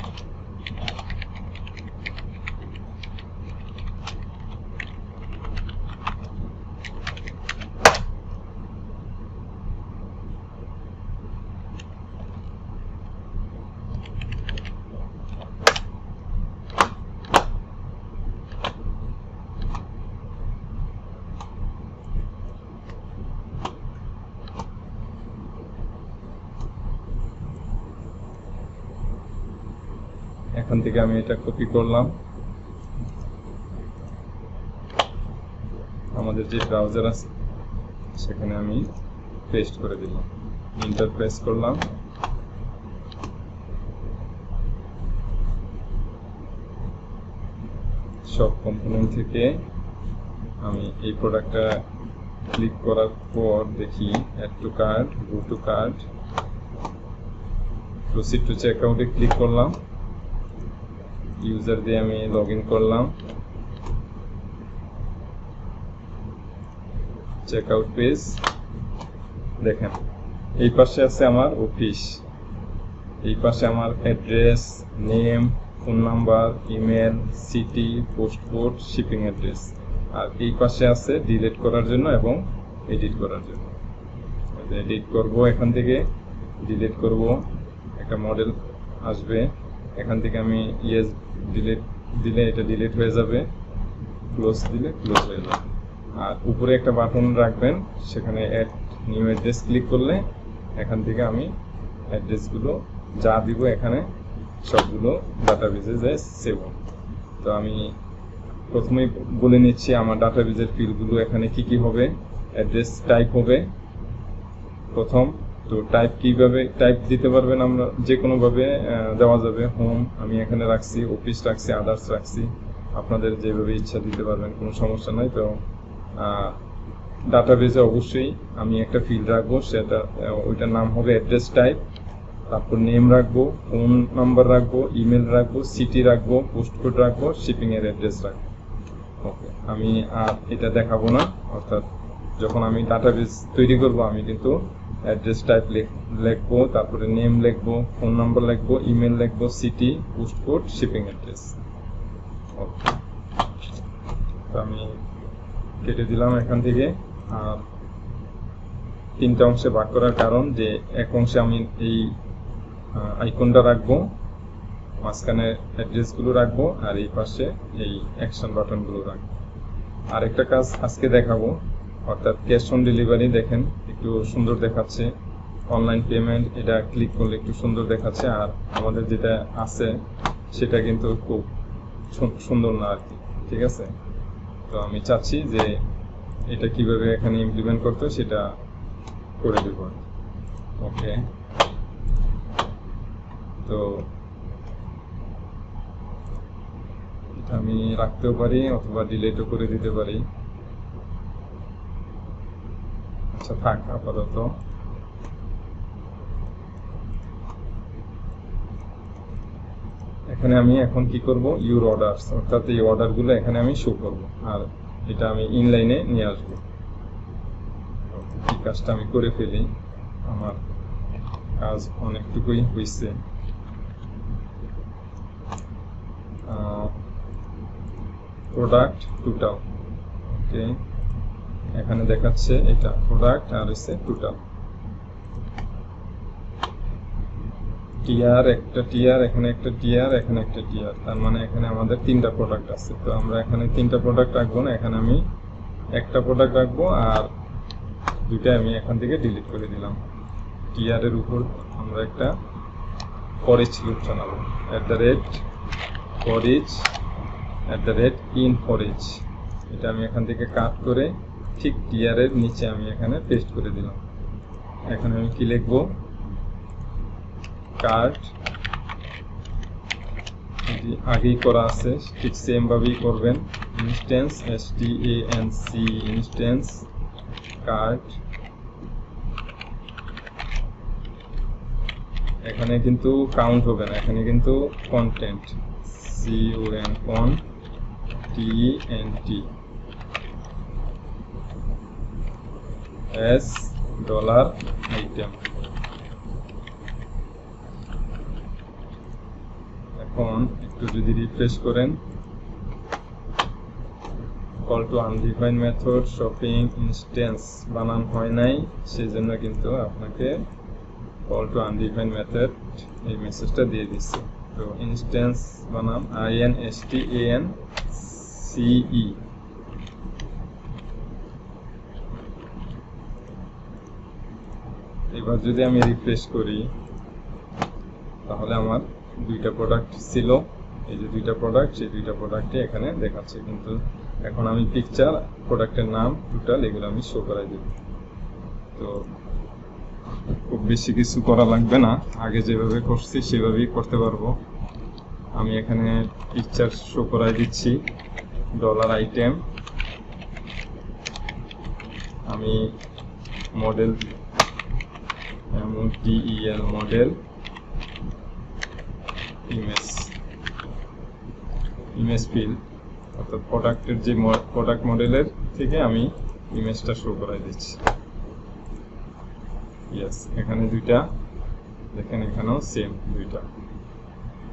A: এখান থেকে আমি এটা কপি করলাম, আমাদের যে ব্রাউজার আছে সেখানে আমি পেস্ট করে দিলাম, এন্টার প্রেস করলাম। সব কম্পোনেন্ট থেকে আমি এই প্রোডাক্টটা ক্লিক করার পর দেখি add to cart, go to cart, proceed to check আউটে ক্লিক করলাম, ইউজার দিয়ে আমি লগ ইন করলাম, চেক আউট পেজ দেখেন এই পাশে আছে আমার অফিস, এই পাশে আমার address, name, phone number, email, city, post code, shipping address, আর এই পাশে আছে ডিলিট করার জন্য এবং এডিট করার জন্য। এডিট করব, এখান থেকে ডিলিট করব, একটা মডেল আসবে, এখান থেকে আমি ইয়েস ডিলিট দিলে এটা ডিলিট হয়ে যাবে, ক্লোজ দিলে ক্লোজ হয়ে যাবে। আর উপরে একটা বাটন রাখবেন, সেখানে অ্যাড নিউ অ্যাড্রেস ক্লিক করলে এখান থেকে আমি অ্যাড্রেসগুলো যা দিব এখানে সবগুলো ডাটাবেজে যায় সেভ হবে। তো আমি প্রথমেই বলে নিচ্ছি আমার ডাটাবেজের ফিল্ডগুলো এখানে কি কি হবে। অ্যাড্রেস টাইপ হবে প্রথম, তো টাইপ কিভাবে টাইপ দিতে পারবেন, আমরা যে কোনোভাবে দেওয়া যাবে। হোম আমি এখানে রাখছি, অফিস রাখছি, আদার্স রাখছি, আপনাদের যেভাবে ইচ্ছা দিতে পারবেন, কোনো সমস্যা নাই। তো ডাটাবেজে অবশ্যই আমি একটা ফিল্ড রাখবো, সেটা ওইটার নাম হবে অ্যাড্রেস টাইপ, তারপর নেম রাখবো, ফোন নাম্বার রাখবো, ইমেল রাখবো, সিটি রাখবো, পোস্ট কোড রাখবো, শিপিং এর অ্যাড্রেস রাখবো। ওকে, আমি আর এটা দেখাবো না, অর্থাৎ যখন আমি ডাটাবেজ তৈরি করব আমি কিন্তু অ্যাড্রেস টাইপ লিখবো, তারপরে নেম লিখবো, ফোন নাম্বার লিখবো, ইমেল লিখবো, city, post code, shipping address. Okay, তো আমি কেটে দিলাম এখান থেকে। আর তিনটা অংশে ভাগ করার কারণ যে এক অংশে আমি এই আইকনটা রাখবো, মাঝখানে অ্যাড্রেসগুলো রাখবো, আর এই পাশে এই অ্যাকশন বাটনগুলো রাখবো। আর একটা কাজ আজকে দেখাবো, অর্থাৎ ক্যাশ অন ডেলিভারি। দেখেন একটু সুন্দর দেখাচ্ছে, অনলাইন পেমেন্ট, এটা ক্লিক করলে একটু সুন্দর দেখাচ্ছে, আর আমাদের যেটা আছে সেটা কিন্তু খুব সুন্দর না আর কি, ঠিক আছে। তো আমি চাচ্ছি যে এটা কিভাবে এখানে ইমপ্লিমেন্ট করতে সেটা করে দেব। ওকে, তো এটা আমি রাখতেও পারি অথবা ডিলিটও করে দিতে পারি। আচ্ছা থাক আপাতত। এখানে আমি এখন কি করব, ইউর অর্ডারস, অর্থাৎ এই অর্ডারগুলো এখানে আমি শো করব, আর এটা আমি ইনলাইনে নিয়ে আসবো। এই কাজটা আমি করে ফেলি, আমার কাজ অনেকটুকুই হয়েছে। প্রোডাক্ট টোটাল, ওকে, এখানে দেখাচ্ছে এটা প্রোডাক্ট আর হচ্ছে টোটাল। টিআর, একটা টিআর, এখানে একটা টিআর, এখানে একটা টিআর, তার মানে এখানে আমাদের তিনটা প্রোডাক্ট আছে। তো আমরা এখানে তিনটা প্রোডাক্ট রাখবো না, এখানে আমি একটা প্রোডাক্ট রাখবো, আর দুইটা আমি এখান থেকে ডিলিট করে দিলাম। টিআর এর উপর আমরা একটা ফরিচ লুপ চালাবো, @ফরিচ @in_ফরিচ। এটা আমি এখান থেকে কাট করে ঠিক টিআর এর নিচে আমি এখানে পেস্ট করে দিলাম। এখানে আমি কি লিখবো, কার্ট, এটি আগেই করা আছে, ঠিক সেম ভাবেই করবেন। ইনস্ট্যান্স, STANC ইনস্ট্যান্স, কার্ট এখানে কিন্তু কাউন্ট হবে না, এখানে কিন্তু content CONTENT as dollar item. এখন একটু যদি রিফ্রেশ করেন, call to undefined method shopping instance বানান হয় নাই, সেজন্য কিন্তু আপনাকে কল টু আনডিফাইন্ড মেথড এই মেসেজটা দিয়ে দিচ্ছে। তো ইনস্ট্যান্স বানাম INSTANCE। এবার যদি আমি রিফ্রেশ করি, তাহলে আমার দুইটা প্রোডাক্ট ছিল, এই যে দুইটা প্রোডাক্ট, সেই দুইটা প্রোডাক্টই এখানে দেখাচ্ছে। কিন্তু এখন আমি পিকচার, প্রোডাক্টের নাম, টোটাল এগুলো আমি শো করাই দেব। তো খুব বেশি কিছু করা লাগবে না, আগে যেভাবে করছি সেভাবেই করতে পারবো। আমি এখানে পিকচার শো করাই দিচ্ছি, ডলার আইটেম, আমি model MODEL model, image fill, অর্থাৎ প্রোডাক্টের যে প্রোডাক্ট মডেলের থেকে আমি ইমেজটা শো করাই দিচ্ছি। ইয়েস, এখানে দুইটা দেখেন, এখানেও সেম দুইটা।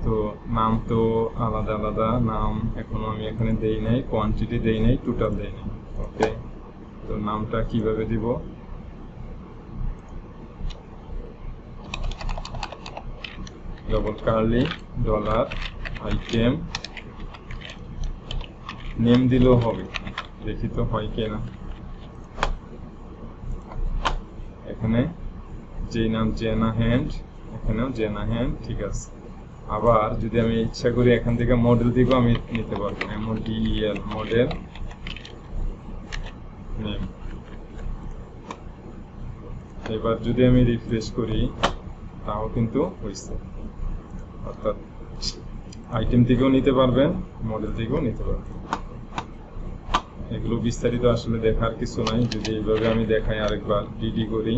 A: তো নাম তো আলাদা আলাদা নাম, এখনো আমি এখানে দেই নাই, কোয়ান্টিটি দেই নাই, টোটাল দেই নাই। ওকে, তো নামটা কিভাবে দিব? Double curly dollar item, name দিলেও হবে, দেখি তো হয় কিনা। এখানে যেই নাম জেনা হ্যান্ড, এখানেও জেনা হ্যান্ড, ঠিক আছে। আবার যদি আমি ইচ্ছা করি এখান থেকে মডেল দিব, আমি নিতে পারবো, MODEL মডেল নেম। এবার যদি আমি রিফ্রেশ করি, তাও কিন্তু হয়েছে, অর্থাৎ আইটেম থেকেও নিতে পারবেন, মডেল থেকেও নিতে পারবেন। এগুলো বিস্তারিত আসলে দেখার কিছু নাই, যদি এইভাবে আমি দেখাই আরেকবার, DD করি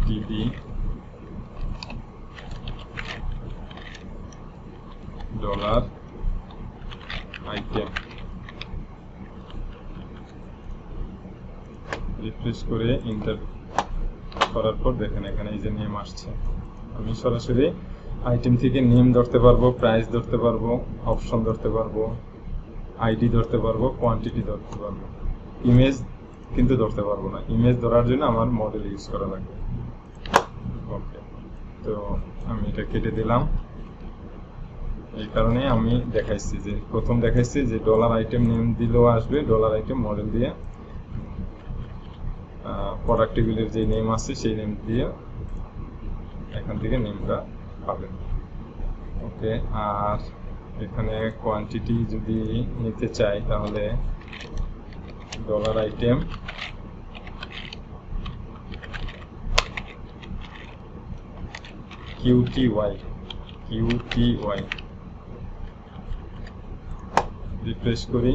A: @DD ডলার আইটেম, রিফ্রেশ করে এন্টার করার পর দেখেন এখানে এই যে নেম আসছে। আমি সরাসরি আইটেম থেকে নেম ধরতে পারবো, প্রাইস ধরতে পারবো, অপশন ধরতে পারবো, আইডি ধরতে পারবো, কোয়ান্টিটি ধরতে পারবো। ইমেজ কিন্তু ধরতে পারবো না, ইমেজ ধরার জন্য আমার মডেল ইউজ করা লাগবে। ওকে, তো আমি এটা কেটে দিলাম। এই কারণে আমি দেখাইছি যে, প্রথম দেখাইছি যে ডলার আইটেম নেম দিলেও আসবে, ডলার আইটেম মডেল দিয়ে প্রোডাক্টগুলির যে নেম আছে সেই নেম দিয়ে এখান থেকে নেমটা পাবেন। ওকে, আর এখানে কোয়ান্টিটি যদি নিতে চাই, তাহলে ডলার আইটেম QTY রিফ্রেশ করি,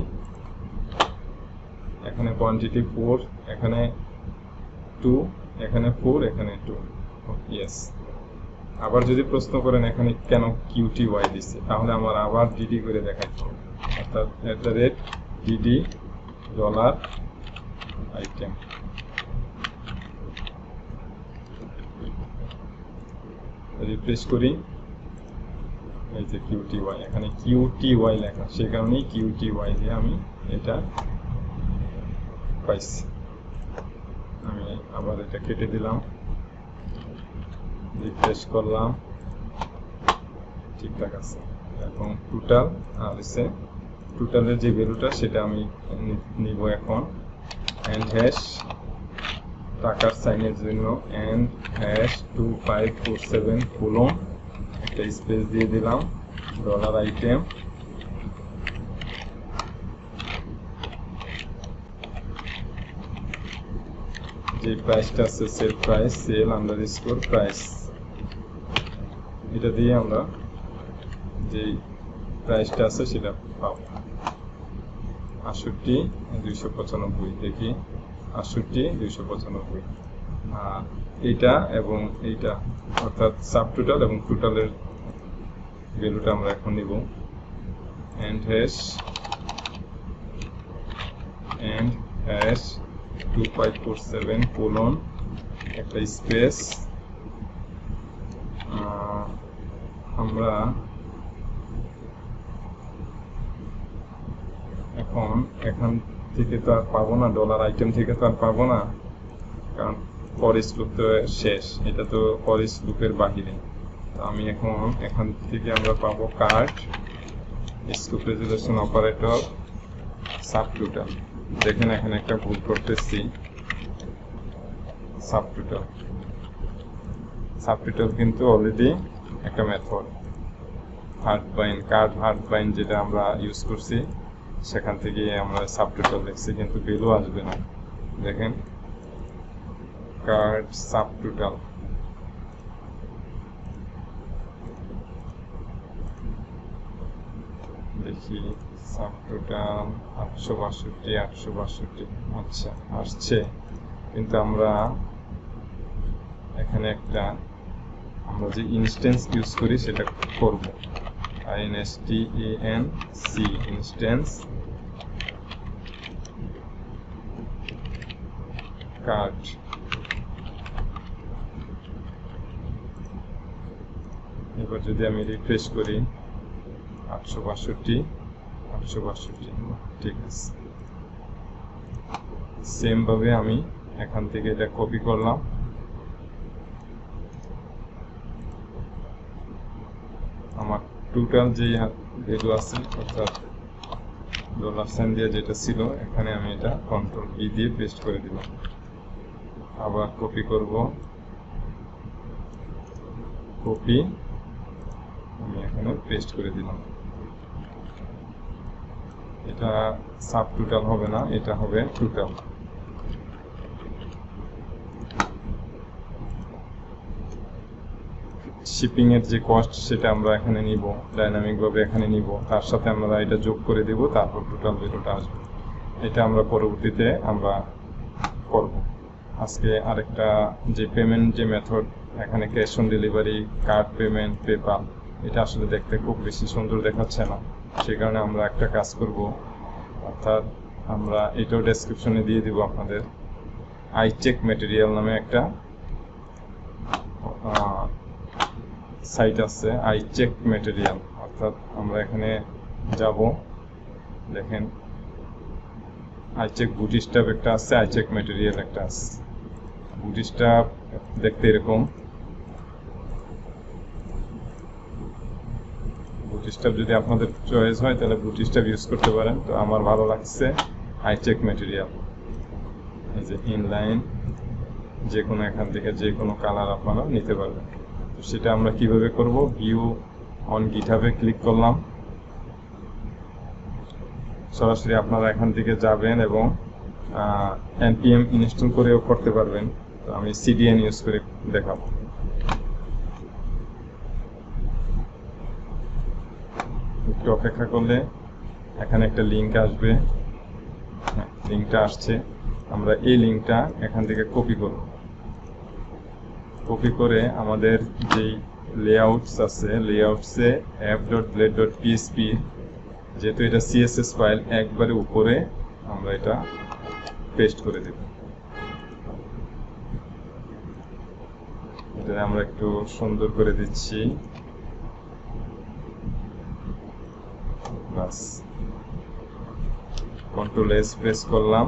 A: এখানে কোয়ান্টিটি 4, এখানে 2, এখানে 4, এখানে 2। ইয়েস, আবার যদি প্রশ্ন করেন এখানে কেন QTY দিচ্ছে, তাহলে আমার আবার DD করে দেখাইতে হবে, অর্থাৎ @DD ডলার আইটেম। রিফ্রেশ করি, এই যে QTY, এখানে QTY লেখা, সেই কারণেই QTY দিয়ে আমি এটা পাইছি। আমি আবার এটা কেটে দিলাম, রিফ্রেশ করলাম, ঠিকঠাক আছে। এখন টোটাল আর হচ্ছে টোটালের যে ভ্যালুটা সেটা আমি নিব এখন। এন্ড হ্যাশ টাকার সাইনের জন্য এন্ড হ্যাশ 2547 কোলন, একটা স্পেস দিয়ে দিলাম, ডলার আইটেম, যে প্রাইসটা আছে sale price, sale underscore price, এটা দিয়ে আমরা যে প্রাইসটা আছে সেটা পাবো ৬৮,২৯৫। দেখি 295 আর এইটা এবং এইটা অর্থাৎ সাব টোটাল এবং টোটালের ভ্যালুটা আমরা এখন নিব এন্ড হ্যাশ 2547 কোলন একটা স্পেস আমরা এখান থেকে তো আর পাবো না, ডলার আইটেম থেকে তো আর পাবো না, কারণ ফর ইচ লুপ তো শেষ, এটা তো ফর ইচ লুপের বাহিরে। তো আমি এখান থেকে আমরা পাবো card scope resolution operator sub total. দেখেন এখানে একটা ভুল করতেছি, সাব টোটাল কিন্তু অলরেডি একটা মেথড কার্ড হার্ড বাইন্ড যেটা আমরা ইউজ করছি সেখান থেকে আমরা সাব টোটাল লিখছি, কিন্তু ভ্যালু আসবে না। দেখেন কার্ড সাব টোটাল, দেখি সাব টোটাল 862। আচ্ছা আসছে, কিন্তু আমরা এখানে আমরা যে ইনস্ট্যান্স ইউজ করি সেটা করব, INSTANC ইনস্ট্যান্স কার্ড। এবার যদি আমি রিফ্রেশ করি 862, ঠিক আছে। সেম ভাবে আমি এখান থেকে এটা কপি করলাম, আমার টোটাল যে ভ্যালু আছে অর্থাৎ $সাইন দিয়ে যেটা ছিল এখানে আমি এটা কন্ট্রোল V দিয়ে পেস্ট করে দিলাম। আবার কপি করব, কপি আমি এখানে পেস্ট করে দিলাম। এটা সাব টোটাল হবে না, এটা হবে টোটাল। শিপিং এর যে কস্ট সেটা আমরা এখানে নিব, ডাইনামিক ভাবে এখানে নিব, তার সাথে আমরা এটা যোগ করে দেব, তারপর টোটাল ভ্যালুটা আসবে। এটা আমরা পরবর্তীতে আমরা করব। আজকে আরেকটা যে পেমেন্ট যে মেথড, এখানে cash on delivery, card payment, PayPal, এটা আসলে দেখতে খুব বেশি সুন্দর দেখাচ্ছে না, সেই কারণে আমরা একটা কাজ করব, অর্থাৎ আমরা এটাও ডেসক্রিপশনে দিয়ে দিব আপনাদের। আইচেক ম্যাটেরিয়াল নামে একটা সাইট আছে, আইচেক ম্যাটেরিয়াল, অর্থাৎ আমরা এখানে যাব, দেখেন আইচেক বুটস্ট্র্যাপ একটা আছে, আইচেক ম্যাটেরিয়াল একটা আছে। বুটস্ট্র্যাপ দেখতে এরকম, বুটস্ট্র্যাপ যদি আপনাদের চয়েস হয় তাহলে বুটস্ট্র্যাপ ইউজ করতে পারেন। তো আমার ভালো লাগছে আইচেক ম্যাটেরিয়াল। এই যে ইনলাইন, যে কোনো এখান থেকে যে কোনো কালার আপনারা নিতে পারবেন। তো সেটা আমরা কিভাবে করব, ভিউ অন গিটহাবে ক্লিক করলাম, সরাসরি আপনারা এখান থেকে যাবেন এবং npm ইনস্টল করেও করতে পারবেন। তো আমি cdn ইউজ করে দেখাবো। একটু অপেক্ষা করলে এখানে একটা লিঙ্ক আসবে, লিঙ্কটা আসছে, আমরা এই লিঙ্কটা এখান থেকে কপি করব। কপি করে আমাদের যেই লেআউটস আছে, লেআউটসে app.blade.php, যেহেতু এটা CSS ফাইল, একবারে উপরে আমরা এটা পেস্ট করে দেব। এটা আমরা একটু সুন্দর করে দিচ্ছি, বাস। কন্ট্রোল S প্রেস করলাম।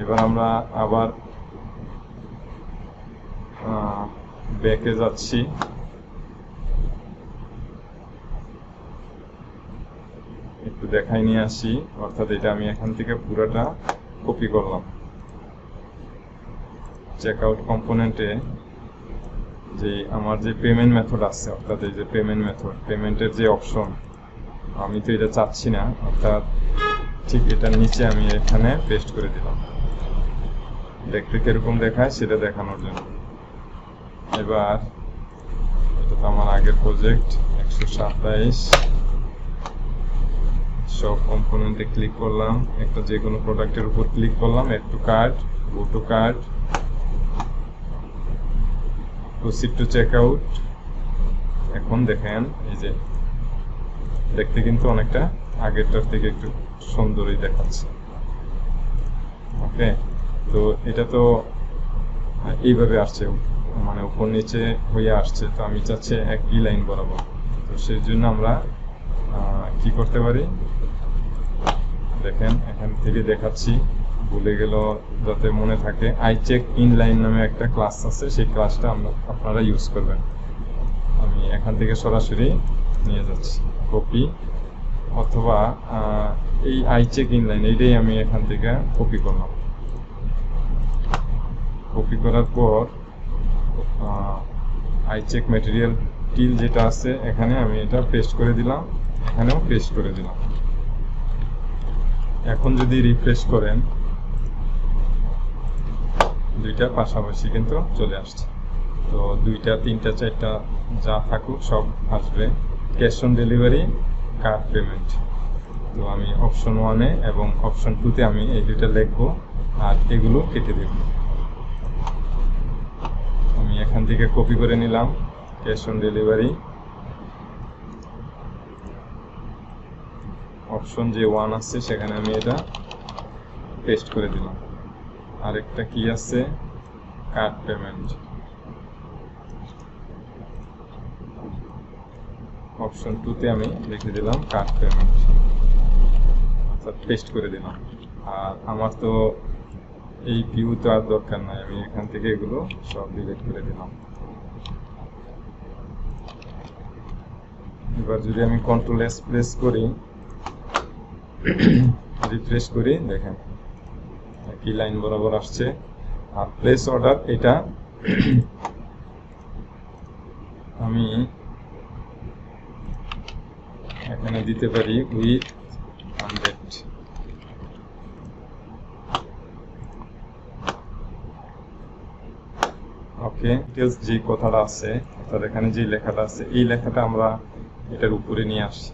A: এবার আমরা আবার ব্যাকে যাচ্ছি, একটু দেখাই নিয়ে আসি, অর্থাৎ এটা আমি এখান থেকে পুরোটা কপি করলাম। চেকআউট কম্পোনেন্টে যে আমার যে পেমেন্ট মেথড আছে, অর্থাৎ এই যে পেমেন্ট মেথড, পেমেন্টের যে অপশন, আমি তো এটা চাচ্ছি না, অর্থাৎ ঠিক এটার নিচে আমি এখানে পেস্ট করে দিলাম, দেখতে কিরকম দেখায় সেটা দেখানোর জন্য। এবার এটা তো আমার আগের প্রজেক্ট, 127 সব কম্পোনেন্টে ক্লিক করলাম, একটা যে কোনো প্রোডাক্টের উপর ক্লিক করলাম, add to cart, go to cart, proceed to check out. এখন দেখেন এই যে দেখতে কিন্তু অনেকটা আগেরটার থেকে একটু সুন্দরই দেখাচ্ছে। ওকে, তো এটা তো এইভাবে আসছে, মানে উপর নিচে হয়ে আসছে, তো আমি চাচ্ছি একই লাইন বরাবর। তো সেই জন্য আমরা কি করতে পারি, দেখেন এখান থেকে দেখাচ্ছি, ভুলে গেল যাতে মনে থাকে, আই চেক ইনলাইন নামে একটা ক্লাস আছে, সেই ক্লাসটা আপনারা ইউজ করবেন। আমি এখান থেকে সরাসরি নিয়ে যাচ্ছি, কপি, অথবা এই আই চেক ইনলাইন এইটাই আমি এখান থেকে কপি করলাম। কপি করার পর আই চেক ম্যাটেরিয়াল টিল যেটা আছে এখানে আমি এটা পেস্ট করে দিলাম, এখানেও পেস্ট করে দিলাম। এখন যদি রিফ্রেশ করেন, দুইটা পাশাপাশি কিন্তু চলে আসছে। তো দুইটা, তিনটা, চারটা যা থাকুক সব আসবে। Cash on delivery, card payment. তো আমি অপশন 1-এ এবং অপশন 2-তে আমি এই দুইটা লিখবো আর এগুলো কেটে দেব। আমি এখান থেকে কপি করে নিলাম ক্যাশ অন ডেলিভারি, অপশন যে 1 আছে সেখানে আমি এটা পেস্ট করে দিলাম। আরেকটা কি আছে, কার্ড পেমেন্ট, অপশন 2-তে আমি লিখে দিলাম কার্ড পেমেন্ট, অর্থাৎ পেস্ট করে দিলাম। আর আমার তো এই ভিউ তো আর দরকার নাই, আমি এখান থেকে এগুলো সব ডিলিট করে দিলাম। এবার যদি আমি কন্ট্রোল এস প্রেস করি, রিফ্রেশ করি, দেখেন একই লাইন বরাবর আসছে। আর প্লেস অর্ডার, এটা আমি এখানে দিতে পারি উইথ 100। ওকে, ডিটেলস যে কথাটা আছে, অর্থাৎ এখানে যে লেখাটা আছে, এই লেখাটা আমরা এটার উপরে নিয়ে আসি,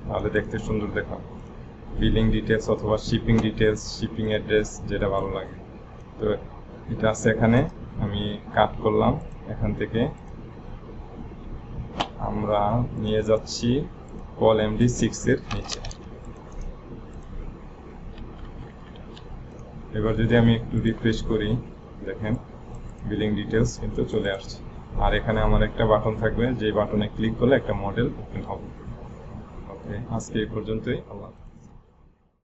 A: তাহলে দেখতে সুন্দর দেখাবো। বিলিং ডিটেলস অথবা শিপিং ডিটেলস, শিপিং অ্যাড্রেস, যেটা ভালো লাগে। তো এটা আছে এখানে, আমি কাট করলাম, এখান থেকে আমরা নিয়ে যাচ্ছি কল MD6-এর নিচে। এবার যদি আমি একটু রিফ্রেশ করি, দেখেন বিলিং ডিটেলস কিন্তু চলে আসছে। আর এখানে আমার একটা বাটন থাকবে, যে বাটনে ক্লিক করলে একটা মডেল ওপেন হবে। ওকে, আজকে এই পর্যন্তই। আল্লাহ।